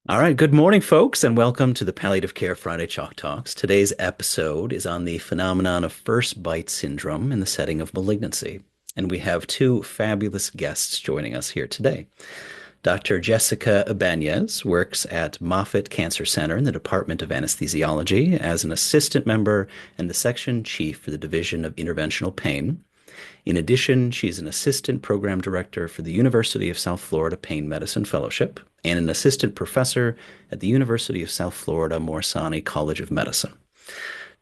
All right, good morning, folks, and welcome to the Palliative Care Friday Chalk Talks. Today's episode is on the phenomenon of first bite syndrome in the setting of malignancy. And we have two fabulous guests joining us here today. Dr. Jessica Ibanez works at Moffitt Cancer Center in the Department of Anesthesiology as an assistant member and the section chief for the Division of Interventional Pain. In addition, she's an assistant program director for the University of South Florida Pain Medicine Fellowship and an assistant professor at the University of South Florida Morsani College of Medicine.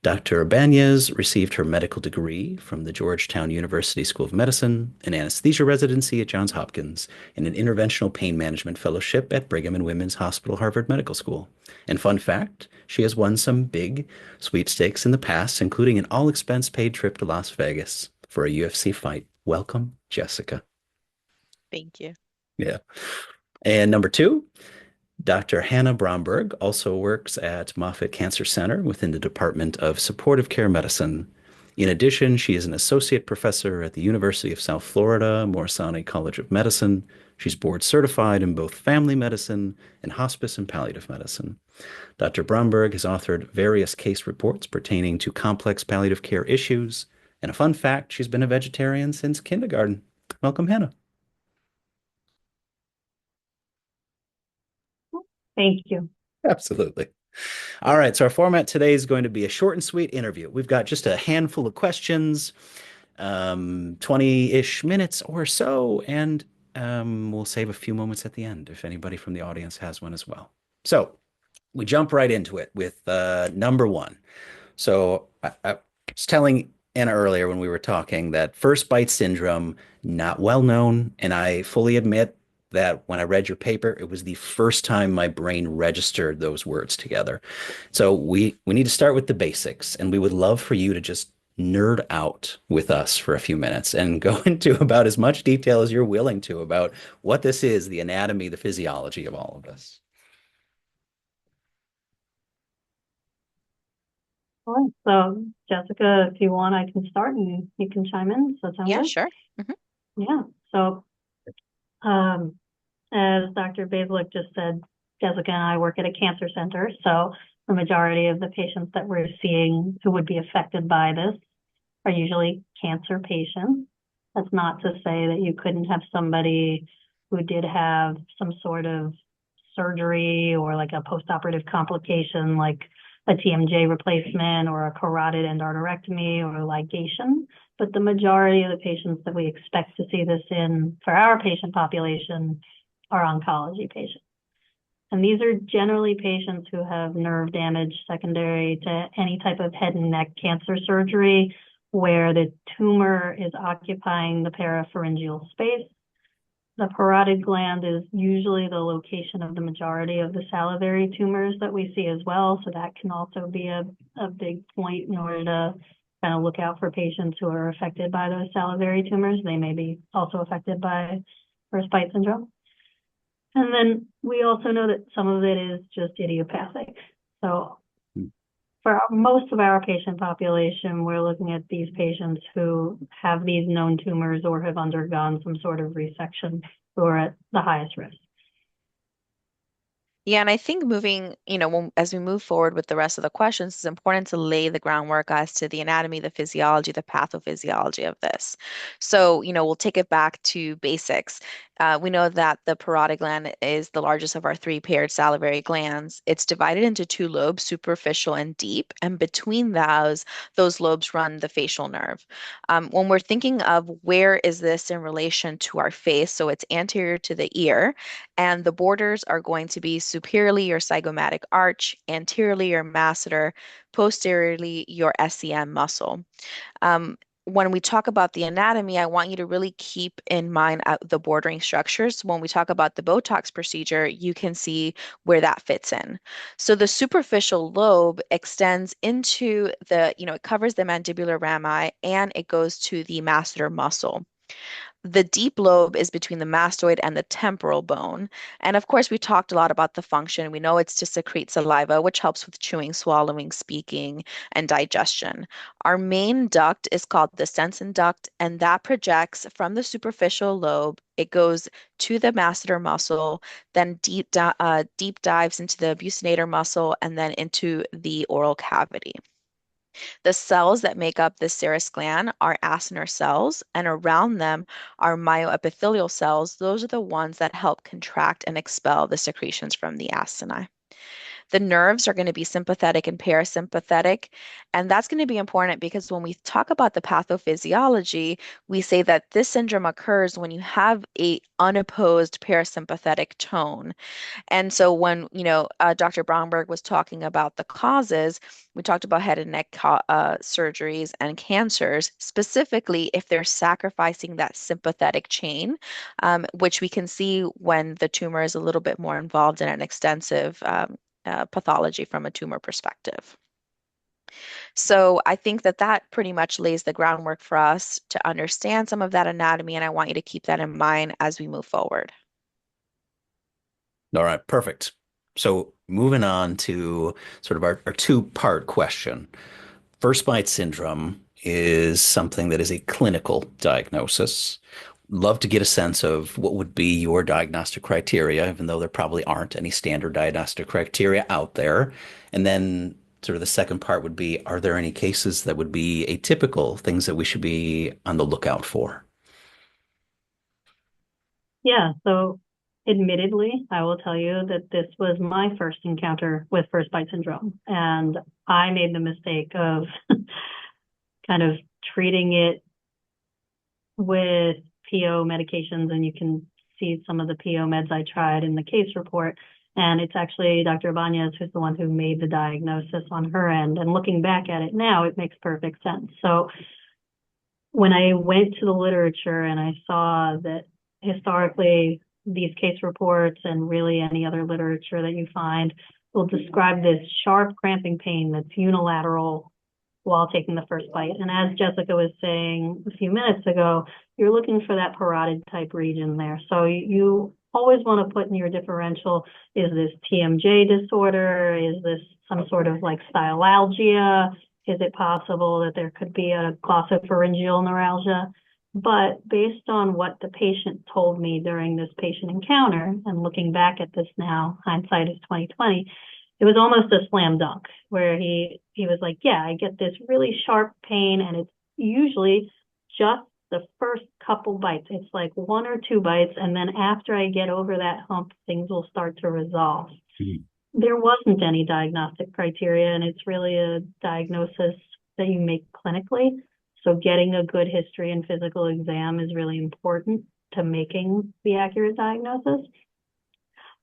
Dr. Ibanez received her medical degree from the Georgetown University School of Medicine, an anesthesia residency at Johns Hopkins, and an interventional pain management fellowship at Brigham and Women's Hospital Harvard Medical School. And fun fact, she has won some big sweepstakes in the past, including an all-expense paid trip to Las Vegas for a UFC fight. Welcome, Jessica. Thank you. Yeah. And number two, Dr. Hannah Bromberg also works at Moffitt Cancer Center within the Department of Supportive Care Medicine. In addition, she is an associate professor at the University of South Florida Morsani College of Medicine. She's board certified in both family medicine and hospice and palliative medicine. Dr. Bromberg has authored various case reports pertaining to complex palliative care issues. And a fun fact, she's been a vegetarian since kindergarten. Welcome, Hannah. Thank you. Absolutely. All right, so our format today is going to be a short and sweet interview. We've got just a handful of questions, 20-ish minutes or so, and we'll save a few moments at the end if anybody from the audience has one as well. So we jump right into it with number one. So I was telling Anna earlier when we were talking that first bite syndrome, not well known, and I fully admit that when I read your paper, it was the first time my brain registered those words together. So we need to start with the basics, and we would love for you to just nerd out with us for a few minutes and go into about as much detail as you're willing to about what this is, the anatomy, the physiology of all of this. All right. So, Jessica, if you want, I can start and you can chime in. Does that sound Yeah, good? sure. Yeah. So, um, as Dr. Bazelak just said, Jessica and I work at a cancer center. So, the majority of the patients that we're seeing who would be affected by this are usually cancer patients. That's not to say that you couldn't have somebody who did have some sort of surgery or like a postoperative complication like a TMJ replacement or a carotid endarterectomy or ligation. But the majority of the patients that we expect to see this in for our patient population are oncology patients. And these are generally patients who have nerve damage secondary to any type of head and neck cancer surgery where the tumor is occupying the parapharyngeal space. The parotid gland is usually the location of the majority of the salivary tumors that we see as well. So that can also be a big point in order to kind of look out for patients who are affected by those salivary tumors. They may be also affected by first bite syndrome. And then we also know that some of it is just idiopathic. So for most of our patient population, we're looking at these patients who have these known tumors or have undergone some sort of resection who are at the highest risk. Yeah, and I think as we move forward with the rest of the questions, it's important to lay the groundwork as to the anatomy, the physiology, the pathophysiology of this. So, we'll take it back to basics. We know that the parotid gland is the largest of our three paired salivary glands. It's divided into two lobes, superficial and deep, and between those lobes run the facial nerve. When we're thinking of where is this in relation to our face, so it's anterior to the ear, and the borders are going to be superiorly your zygomatic arch, anteriorly your masseter, posteriorly your SEM muscle. When we talk about the anatomy, I want you to really keep in mind the bordering structures. When we talk about the Botox procedure, you can see where that fits in. So the superficial lobe extends into it covers the mandibular rami and it goes to the masseter muscle. The deep lobe is between the mastoid and the temporal bone. And of course, we talked a lot about the function. We know it's to secrete saliva, which helps with chewing, swallowing, speaking, and digestion. Our main duct is called the Stenson duct, and that projects from the superficial lobe. It goes to the masseter muscle, then deep dives into the buccinator muscle, and then into the oral cavity. The cells that make up the serous gland are acinar cells, and around them are myoepithelial cells. Those are the ones that help contract and expel the secretions from the acini. The nerves are going to be sympathetic and parasympathetic. And that's going to be important because when we talk about the pathophysiology, we say that this syndrome occurs when you have a unopposed parasympathetic tone. And so when, Dr. Bromberg was talking about the causes, we talked about head and neck surgeries and cancers, specifically if they're sacrificing that sympathetic chain, which we can see when the tumor is a little bit more involved in an extensive pathology from a tumor perspective. So I think that that pretty much lays the groundwork for us to understand some of that anatomy, and I want you to keep that in mind as we move forward. All right, perfect. So moving on to sort of our two-part question. First bite syndrome is something that is a clinical diagnosis. Love to get a sense of what would be your diagnostic criteria, even though there probably aren't any standard diagnostic criteria out there. And then sort of the second part would be, are there any cases that would be atypical, things that we should be on the lookout for? Yeah, so admittedly, I will tell you that this was my first encounter with first bite syndrome. And I made the mistake of kind of treating it with PO medications, and you can see some of the PO meds I tried in the case report. And it's actually Dr. Ibanez who's the one who made the diagnosis on her end. And looking back at it now, it makes perfect sense. So when I went to the literature and I saw that historically these case reports and really any other literature that you find will describe this sharp cramping pain that's unilateral while taking the first bite. And as Jessica was saying a few minutes ago, you're looking for that parotid type region there. So you always want to put in your differential, is this TMJ disorder? Is this some sort of like stylalgia? Is it possible that there could be a glossopharyngeal neuralgia? But based on what the patient told me during this patient encounter, and looking back at this now, hindsight is 2020, it was almost a slam dunk where he was like, yeah, I get this really sharp pain, and it's usually just the first couple bites. It's like one or two bites, and then after I get over that hump, things will start to resolve. Mm-hmm. There wasn't any diagnostic criteria, and it's really a diagnosis that you make clinically. So getting a good history and physical exam is really important to making the accurate diagnosis.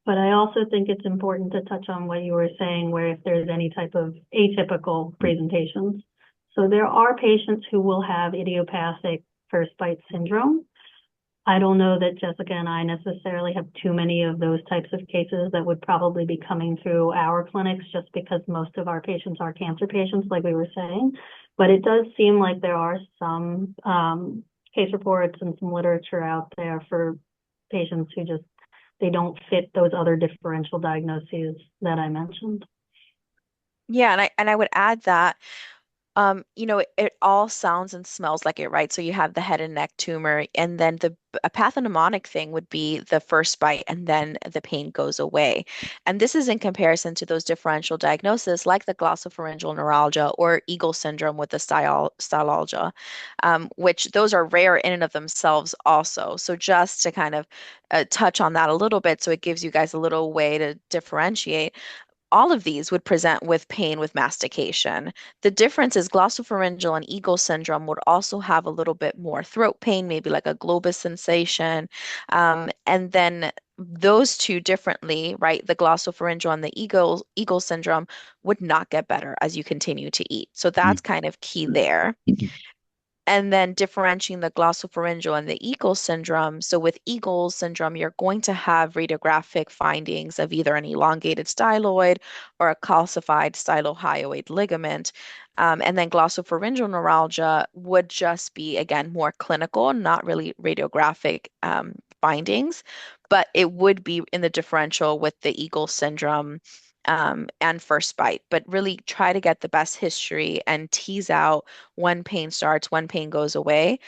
But I also think it's important to touch on what you were saying, where if there's any type of atypical presentations. So there are patients who will have idiopathic first bite syndrome. I don't know that Jessica and I necessarily have too many of those types of cases that would probably be coming through our clinics, just because most of our patients are cancer patients, like we were saying. But it does seem like there are some case reports and some literature out there for patients who just, they don't fit those other differential diagnoses that I mentioned. Yeah, and I would add that it all sounds and smells like it, right? So you have the head and neck tumor, and then a pathognomonic thing would be the first bite, and then the pain goes away. And this is in comparison to those differential diagnoses like the glossopharyngeal neuralgia or Eagle syndrome with the stylalgia, which those are rare in and of themselves also. So just to kind of touch on that a little bit, so it gives you guys a little way to differentiate. All of these would present with pain with mastication. The difference is glossopharyngeal and Eagle syndrome would also have a little bit more throat pain, maybe like a globus sensation. And then those two differently, right? The glossopharyngeal and the Eagle syndrome would not get better as you continue to eat. So that's kind of key there. And then differentiating the glossopharyngeal and the Eagle syndrome. So with Eagle syndrome, you're going to have radiographic findings of either an elongated styloid or a calcified stylohyoid ligament. And then glossopharyngeal neuralgia would just be, again, more clinical, not really radiographic findings, but it would be in the differential with the Eagle syndrome and first bite, but really try to get the best history and tease out when pain starts, when pain goes away.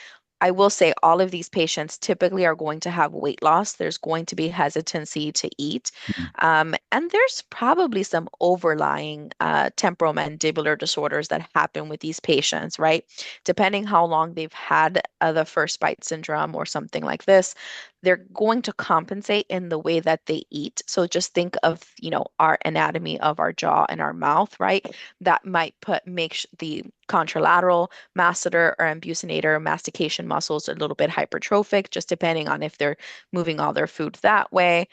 I will say all of these patients typically are going to have weight loss. There's going to be hesitancy to eat. And there's probably some overlying temporomandibular disorders that happen with these patients, right? Depending how long they've had the first bite syndrome or something like this, they're going to compensate in the way that they eat. So just think of, our anatomy of our jaw and our mouth, right? That might make the contralateral masseter or ambusinator mastication muscles a little bit hypertrophic, just depending on if they're moving all their food that way.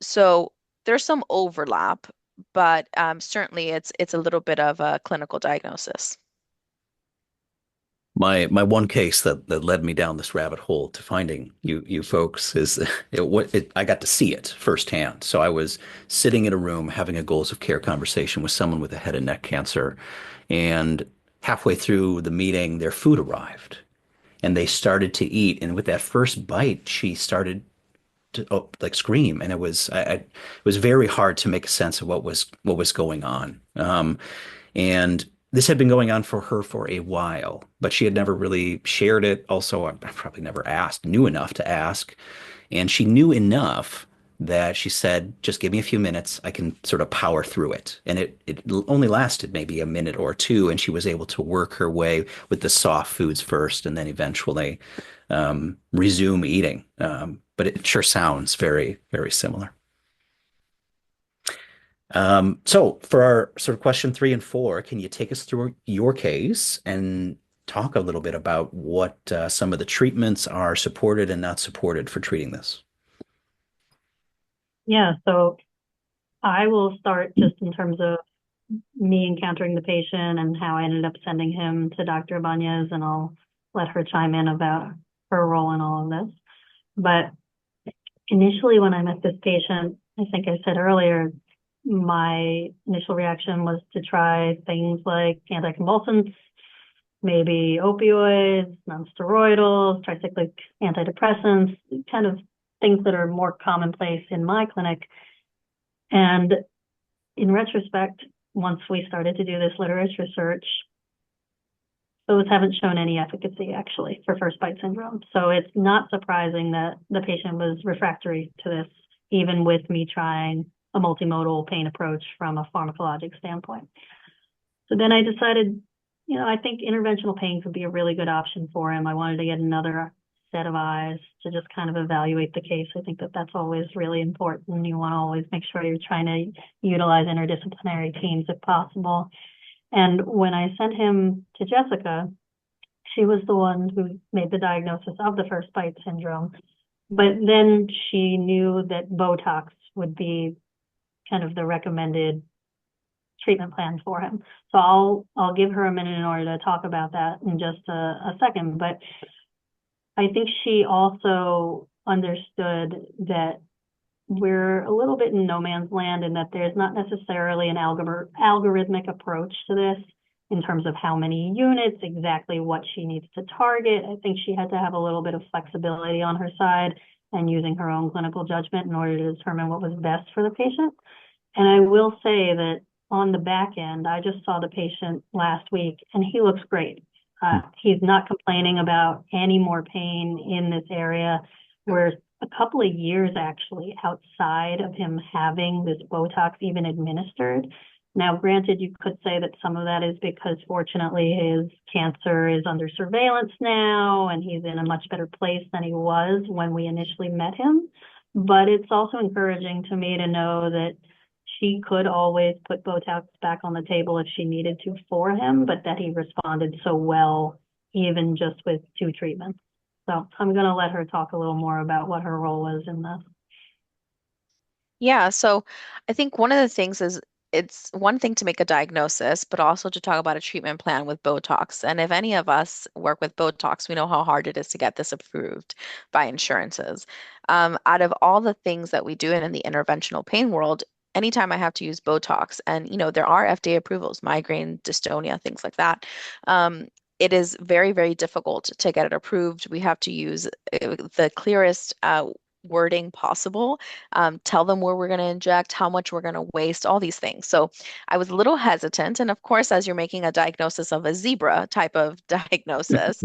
So there's some overlap, but certainly it's a little bit of a clinical diagnosis. My one case that led me down this rabbit hole to finding you folks is I got to see it firsthand. So I was sitting in a room having a goals of care conversation with someone with a head and neck cancer, and halfway through the meeting, their food arrived, and they started to eat. And with that first bite, she started to like scream, and it was very hard to make a sense of what was going on. And this had been going on for her for a while, but she had never really shared it. Also, I probably never knew enough to ask. And she knew enough that she said, just give me a few minutes. I can sort of power through it. And it only lasted maybe a minute or two. And she was able to work her way with the soft foods first and then eventually resume eating. But it sure sounds very, very similar. So for our sort of question 3 and 4, can you take us through your case and talk a little bit about what some of the treatments are supported and not supported for treating this? Yeah, so I will start just in terms of me encountering the patient and how I ended up sending him to Dr. Banez, and I'll let her chime in about her role in all of this. But initially, when I met this patient, I think I said earlier, my initial reaction was to try things like anticonvulsants, maybe opioids, nonsteroidals, tricyclic antidepressants, kind of things that are more commonplace in my clinic. And in retrospect, once we started to do this literature search, those haven't shown any efficacy actually for first bite syndrome. So it's not surprising that the patient was refractory to this, even with me trying a multimodal pain approach from a pharmacologic standpoint. So then I decided, I think interventional pain could be a really good option for him. I wanted to get another set of eyes to just kind of evaluate the case. I think that that's always really important. You want to always make sure you're trying to utilize interdisciplinary teams if possible. And when I sent him to Jessica, she was the one who made the diagnosis of the first bite syndrome. But then she knew that Botox would be kind of the recommended treatment plan for him. So I'll give her a minute in order to talk about that in just a second. But I think she also understood that we're a little bit in no man's land, and that there's not necessarily an algorithmic approach to this in terms of how many units, exactly what she needs to target. I think she had to have a little bit of flexibility on her side and using her own clinical judgment in order to determine what was best for the patient. And I will say that on the back end, I just saw the patient last week and he looks great. He's not complaining about any more pain in this area. We're a couple of years actually outside of him having this Botox even administered. Now, granted, you could say that some of that is because fortunately his cancer is under surveillance now and he's in a much better place than he was when we initially met him. But it's also encouraging to me to know that she could always put Botox back on the table if she needed to for him, but that he responded so well, even just with 2 treatments. So I'm going to let her talk a little more about what her role is in this. Yeah, so I think one of the things is it's one thing to make a diagnosis, but also to talk about a treatment plan with Botox. And if any of us work with Botox, we know how hard it is to get this approved by insurances. Out of all the things that we do in the interventional pain world, anytime I have to use Botox, and there are FDA approvals, migraine, dystonia, things like that. Um, it is very, very difficult to get it approved. We have to use the clearest wording possible, tell them where we're going to inject, how much we're going to waste, all these things. So I was a little hesitant. And of course, as you're making a diagnosis of a zebra type of diagnosis,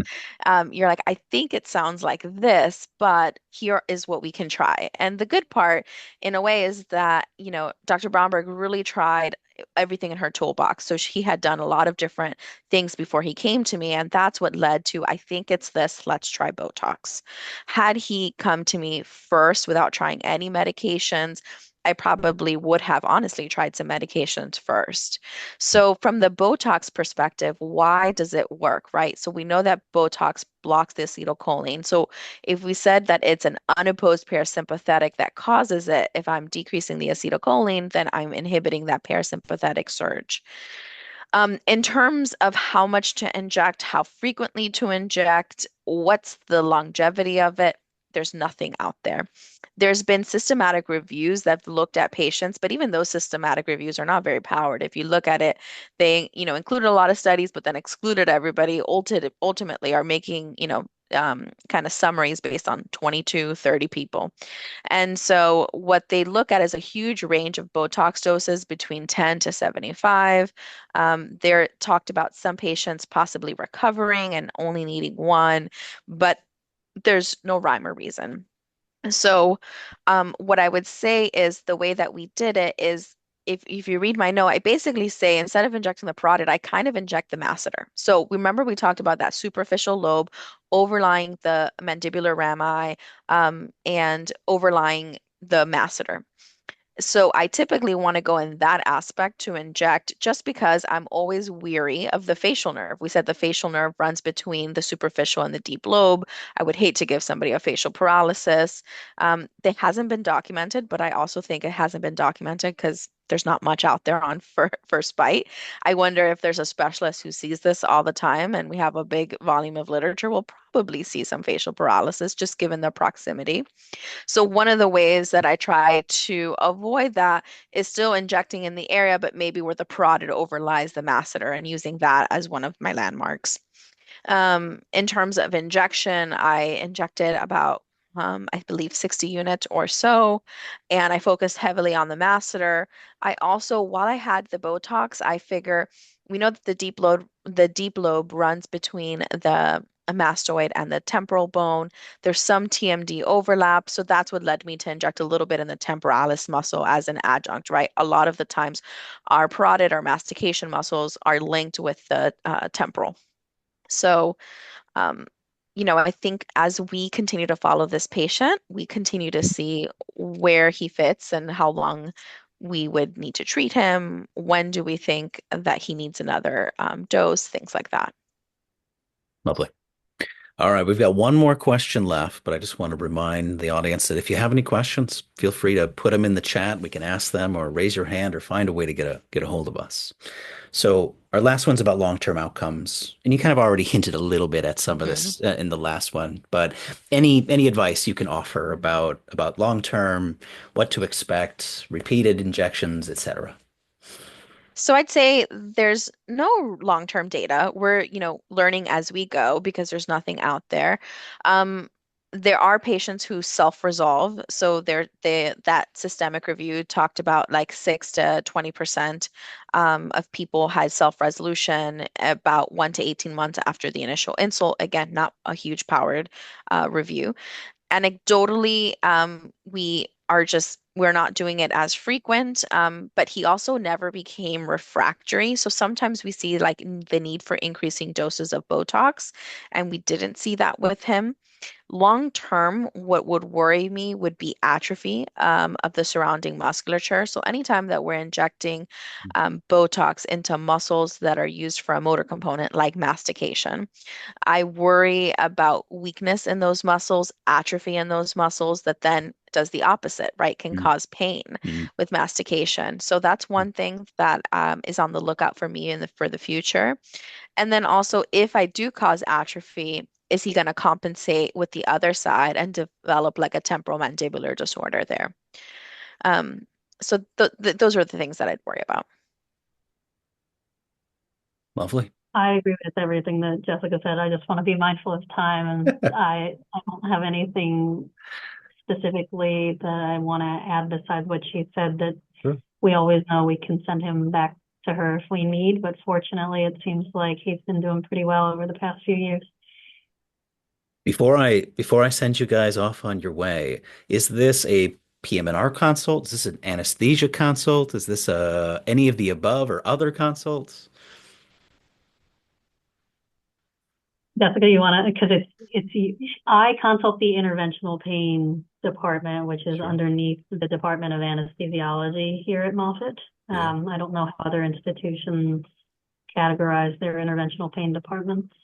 you're like, I think it sounds like this, but here is what we can try. And the good part, in a way, is that, Dr. Bromberg really tried everything in her toolbox. So he had done a lot of different things before he came to me. And that's what led to, I think it's this, let's try Botox. Had he come to me first without trying any medications, I probably would have honestly tried some medications first. So, from the Botox perspective, why does it work, right? So, we know that Botox blocks the acetylcholine. So, if we said that it's an unopposed parasympathetic that causes it, if I'm decreasing the acetylcholine, then I'm inhibiting that parasympathetic surge. In terms of how much to inject, how frequently to inject, what's the longevity of it, there's nothing out there. There's been systematic reviews that have looked at patients, but even those systematic reviews are not very powered. If you look at it, they, included a lot of studies, but then excluded everybody. Ultimately, are making, kind of summaries based on 22, 30 people. And so what they look at is a huge range of Botox doses between 10 to 75. They're talked about some patients possibly recovering and only needing one, but there's no rhyme or reason. So, what I would say is the way that we did it is if you read my note, I basically say instead of injecting the parotid, I kind of inject the masseter. So remember we talked about that superficial lobe overlying the mandibular rami and overlying the masseter. So I typically want to go in that aspect to inject just because I'm always weary of the facial nerve. We said the facial nerve runs between the superficial and the deep lobe. I would hate to give somebody a facial paralysis. That hasn't been documented, but I also think it hasn't been documented because there's not much out there on first bite. I wonder if there's a specialist who sees this all the time and we have a big volume of literature, we'll probably see some facial paralysis just given the proximity. So one of the ways that I try to avoid that is still injecting in the area, but maybe where the parotid overlies the masseter and using that as one of my landmarks. In terms of injection, I injected about, I believe, 60 units or so, and I focused heavily on the masseter. I also, while I had the Botox, I figure we know that the deep lobe runs between the mastoid and the temporal bone. There's some TMD overlap, so that's what led me to inject a little bit in the temporalis muscle as an adjunct, right? A lot of the times, our parotid, our mastication muscles are linked with the temporal. So, um, I think as we continue to follow this patient, we continue to see where he fits and how long we would need to treat him. When do we think that he needs another dose, things like that. Lovely. All right, we've got one more question left, but I just want to remind the audience that if you have any questions, feel free to put them in the chat. We can ask them or raise your hand or find a way to get a hold of us. So our last one's about long-term outcomes, and you kind of already hinted a little bit at some of Mhm. this in the last one. But any advice you can offer about long-term, what to expect, repeated injections, etc. So I'd say there's no long-term data. We're, learning as we go because there's nothing out there. Um, there are patients who self-resolve. So that systemic review talked about like 6 to 20% of people had self-resolution about 1 to 18 months after the initial insult. Again, not a huge powered review. Anecdotally, we're not doing it as frequent, but he also never became refractory. So sometimes we see like the need for increasing doses of Botox, and we didn't see that with him. Long term, what would worry me would be atrophy of the surrounding musculature. So anytime that we're injecting Botox into muscles that are used for a motor component like mastication, I worry about weakness in those muscles, atrophy in those muscles that then does the opposite, right? Can Mm, cause pain mm, with mastication. So that's one thing that is on the lookout for me for the future. And then also, if I do cause atrophy, is he going to compensate with the other side and develop like a temporal mandibular disorder there? Um, so those are the things that I'd worry about. lovely. I agree with everything that Jessica said. I just want to be mindful of time, and I don't have anything specifically that I want to add besides what she said, that Sure. we always know we can send him back to her if we need, but fortunately it seems like he's been doing pretty well over the past few years. Before I send you guys off on your way, is this a PM&R consult? Is this an anesthesia consult? Is this any of the above or other consults? Jessica, you want to, because I consult the interventional pain department, which is Sure. underneath the Department of Anesthesiology here at Moffitt. Yeah. I don't know how other institutions categorize their interventional pain departments.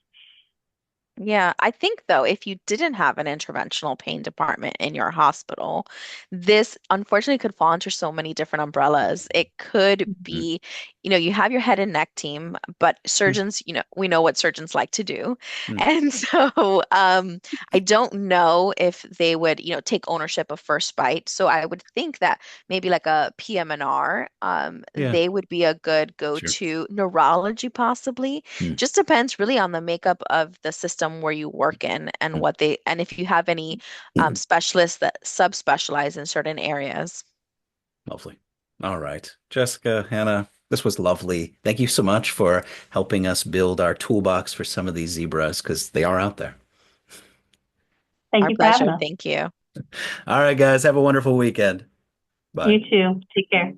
Yeah, I think though, if you didn't have an interventional pain department in your hospital, this unfortunately could fall under so many different umbrellas. It could Mm, be, you have your head and neck team, but mm, surgeons, we know what surgeons like to do. mm. And so I don't know if they would, take ownership of First Bite. So I would think that maybe like a PM&R, Yeah, they would be a good sure. go-to. Neurology possibly Mm, just depends really on the makeup of the system where you work in and mm. and if you have any specialists that subspecialize in certain areas. Lovely. All right. Jessica, Hannah, this was lovely. Thank you so much for helping us build our toolbox for some of these zebras because they are out there. Thank Our you for having pleasure. us. Thank you. All right, guys, have a wonderful weekend. You Bye. too. Take care.